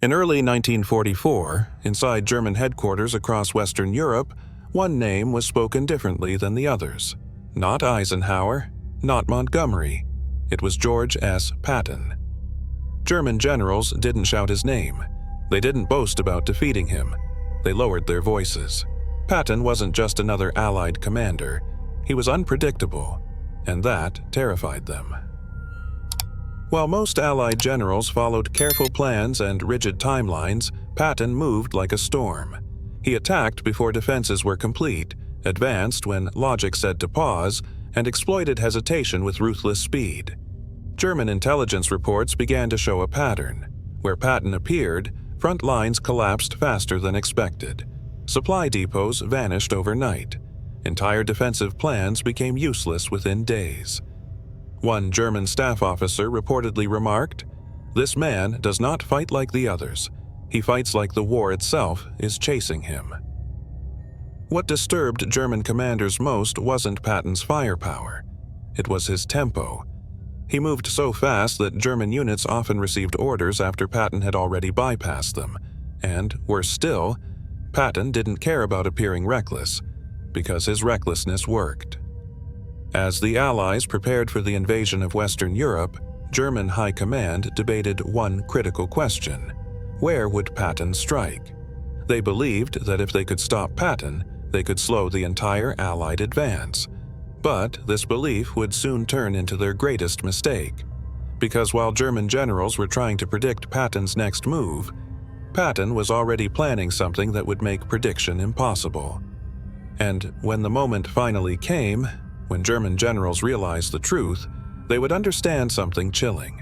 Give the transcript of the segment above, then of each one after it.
In early 1944, inside German headquarters across Western Europe, one name was spoken differently than the others. Not Eisenhower, not Montgomery. It was George S. Patton. German generals didn't shout his name. They didn't boast about defeating him. They lowered their voices. Patton wasn't just another Allied commander. He was unpredictable, and that terrified them. While most Allied generals followed careful plans and rigid timelines, Patton moved like a storm. He attacked before defenses were complete, advanced when logic said to pause, and exploited hesitation with ruthless speed. German intelligence reports began to show a pattern. Where Patton appeared, front lines collapsed faster than expected. Supply depots vanished overnight. Entire defensive plans became useless within days. One German staff officer reportedly remarked, "This man does not fight like the others. He fights like the war itself is chasing him." What disturbed German commanders most wasn't Patton's firepower. It was his tempo. He moved so fast that German units often received orders after Patton had already bypassed them. And, worse still, Patton didn't care about appearing reckless, because his recklessness worked. As the Allies prepared for the invasion of Western Europe, German High Command debated one critical question: where would Patton strike? They believed that if they could stop Patton, they could slow the entire Allied advance. But this belief would soon turn into their greatest mistake. Because while German generals were trying to predict Patton's next move, Patton was already planning something that would make prediction impossible. And when the moment finally came, when German generals realized the truth, they would understand something chilling.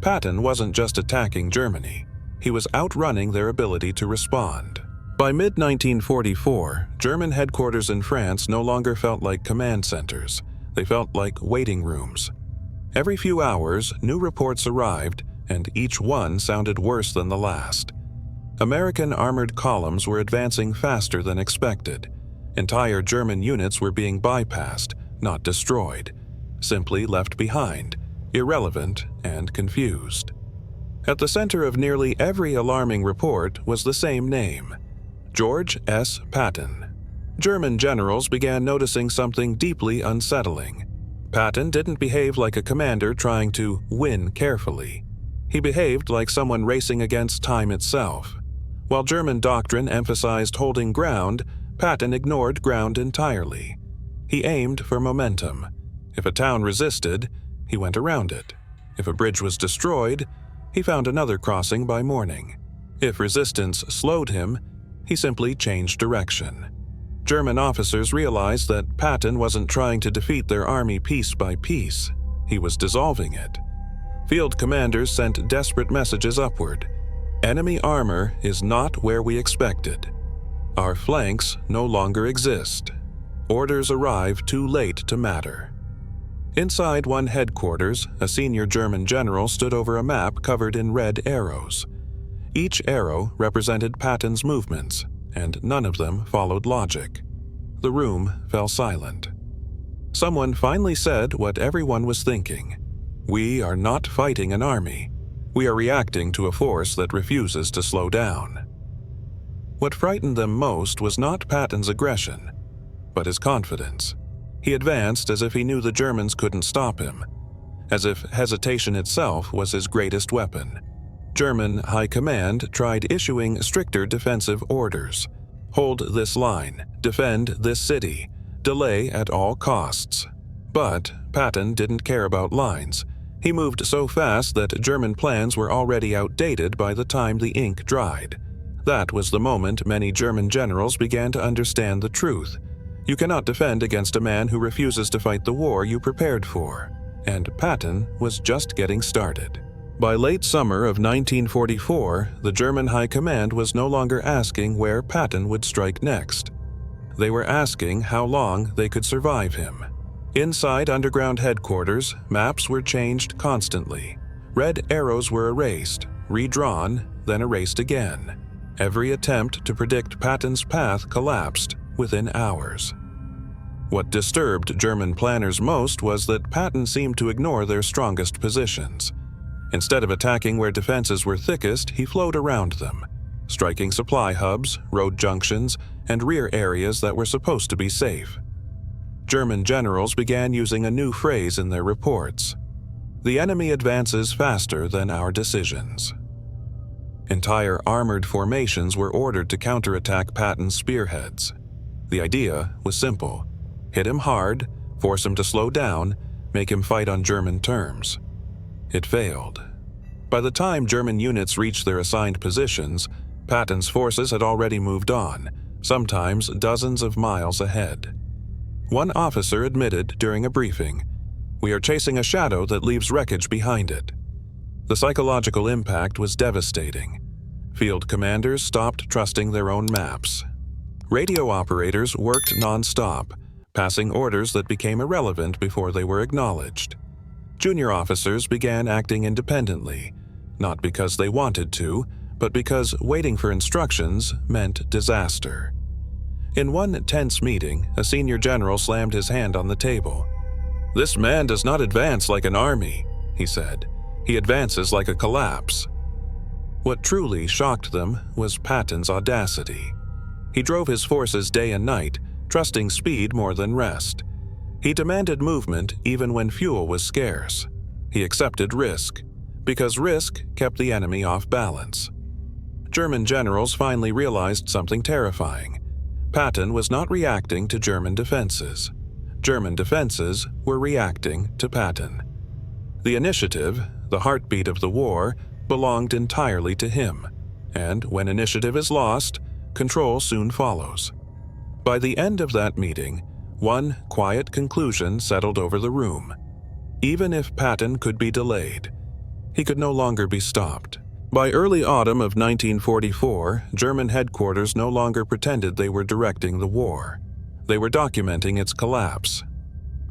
Patton wasn't just attacking Germany. He was outrunning their ability to respond. By mid-1944, German headquarters in France no longer felt like command centers. They felt like waiting rooms. Every few hours, new reports arrived, and each one sounded worse than the last. American armored columns were advancing faster than expected. Entire German units were being bypassed, not destroyed, simply left behind, irrelevant and confused. At the center of nearly every alarming report was the same name: George S. Patton. German generals began noticing something deeply unsettling. Patton didn't behave like a commander trying to win carefully. He behaved like someone racing against time itself. While German doctrine emphasized holding ground, Patton ignored ground entirely. He aimed for momentum. If a town resisted, he went around it. If a bridge was destroyed, he found another crossing by morning. If resistance slowed him, he simply changed direction. German officers realized that Patton wasn't trying to defeat their army piece by piece. He was dissolving it. Field commanders sent desperate messages upward. Enemy armor is not where we expected. Our flanks no longer exist. Orders arrive too late to matter. Inside one headquarters, a senior German general stood over a map covered in red arrows. Each arrow represented Patton's movements, and none of them followed logic. The room fell silent. Someone finally said what everyone was thinking: "We are not fighting an army. We are reacting to a force that refuses to slow down." What frightened them most was not Patton's aggression, but his confidence. He advanced as if he knew the Germans couldn't stop him, as if hesitation itself was his greatest weapon. German High Command tried issuing stricter defensive orders. Hold this line, defend this city, delay at all costs. But Patton didn't care about lines. He moved so fast that German plans were already outdated by the time the ink dried. That was the moment many German generals began to understand the truth. You cannot defend against a man who refuses to fight the war you prepared for. And Patton was just getting started. By late summer of 1944, the German High Command was no longer asking where Patton would strike next. They were asking how long they could survive him. Inside underground headquarters, maps were changed constantly. Red arrows were erased, redrawn, then erased again. Every attempt to predict Patton's path collapsed within hours. What disturbed German planners most was that Patton seemed to ignore their strongest positions. Instead of attacking where defenses were thickest, he flowed around them, striking supply hubs, road junctions, and rear areas that were supposed to be safe. German generals began using a new phrase in their reports: "The enemy advances faster than our decisions." Entire armored formations were ordered to counterattack Patton's spearheads. The idea was simple: hit him hard, force him to slow down, make him fight on German terms. It failed. By the time German units reached their assigned positions, Patton's forces had already moved on, sometimes dozens of miles ahead. One officer admitted during a briefing, "We are chasing a shadow that leaves wreckage behind it." The psychological impact was devastating. Field commanders stopped trusting their own maps. Radio operators worked non-stop, passing orders that became irrelevant before they were acknowledged. Junior officers began acting independently, not because they wanted to, but because waiting for instructions meant disaster. In one tense meeting, a senior general slammed his hand on the table. "This man does not advance like an army," he said. "He advances like a collapse." What truly shocked them was Patton's audacity. He drove his forces day and night, trusting speed more than rest. He demanded movement even when fuel was scarce. He accepted risk, because risk kept the enemy off balance. German generals finally realized something terrifying. Patton was not reacting to German defenses. German defenses were reacting to Patton. The initiative, the heartbeat of the war, belonged entirely to him, and when initiative is lost, control soon follows. By the end of that meeting, one quiet conclusion settled over the room. Even if Patton could be delayed, he could no longer be stopped. By early autumn of 1944, German headquarters no longer pretended they were directing the war. They were documenting its collapse.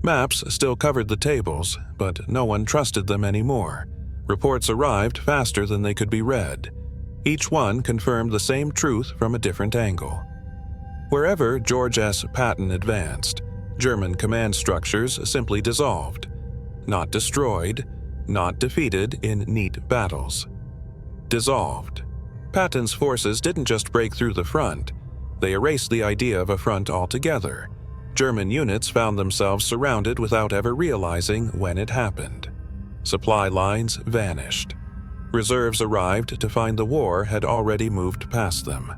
Maps still covered the tables, but no one trusted them anymore. Reports arrived faster than they could be read. Each one confirmed the same truth from a different angle. Wherever George S. Patton advanced, German command structures simply dissolved. Not destroyed, not defeated in neat battles. Dissolved. Patton's forces didn't just break through the front, they erased the idea of a front altogether. German units found themselves surrounded without ever realizing when it happened. Supply lines vanished. Reserves arrived to find the war had already moved past them.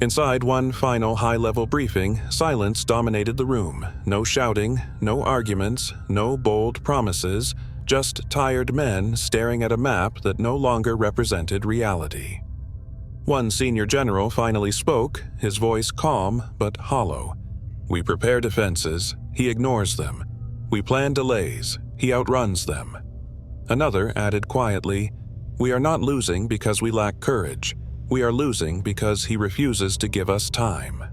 Inside one final high-level briefing, silence dominated the room. No shouting, no arguments, no bold promises, just tired men staring at a map that no longer represented reality. One senior general finally spoke, his voice calm but hollow. "We prepare defenses, he ignores them. We plan delays, he outruns them." Another added quietly, "We are not losing because we lack courage. We are losing because he refuses to give us time."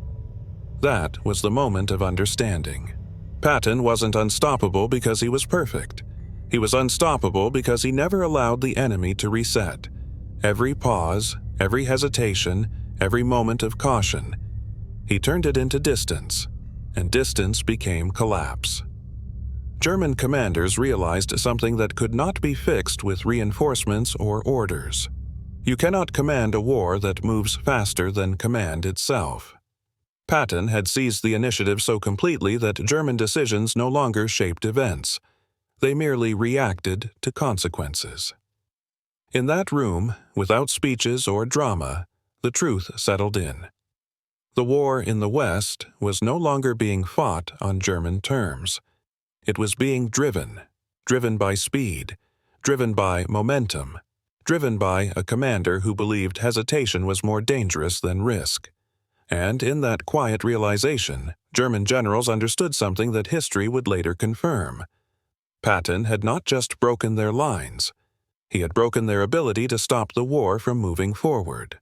That was the moment of understanding. Patton wasn't unstoppable because he was perfect. He was unstoppable because he never allowed the enemy to reset. Every pause, every hesitation, every moment of caution, he turned it into distance, and distance became collapse. German commanders realized something that could not be fixed with reinforcements or orders. You cannot command a war that moves faster than command itself. Patton had seized the initiative so completely that German decisions no longer shaped events. They merely reacted to consequences. In that room, without speeches or drama, the truth settled in. The war in the West was no longer being fought on German terms. It was being driven by speed, driven by momentum, driven by a commander who believed hesitation was more dangerous than risk. And in that quiet realization, German generals understood something that history would later confirm. Patton had not just broken their lines, he had broken their ability to stop the war from moving forward.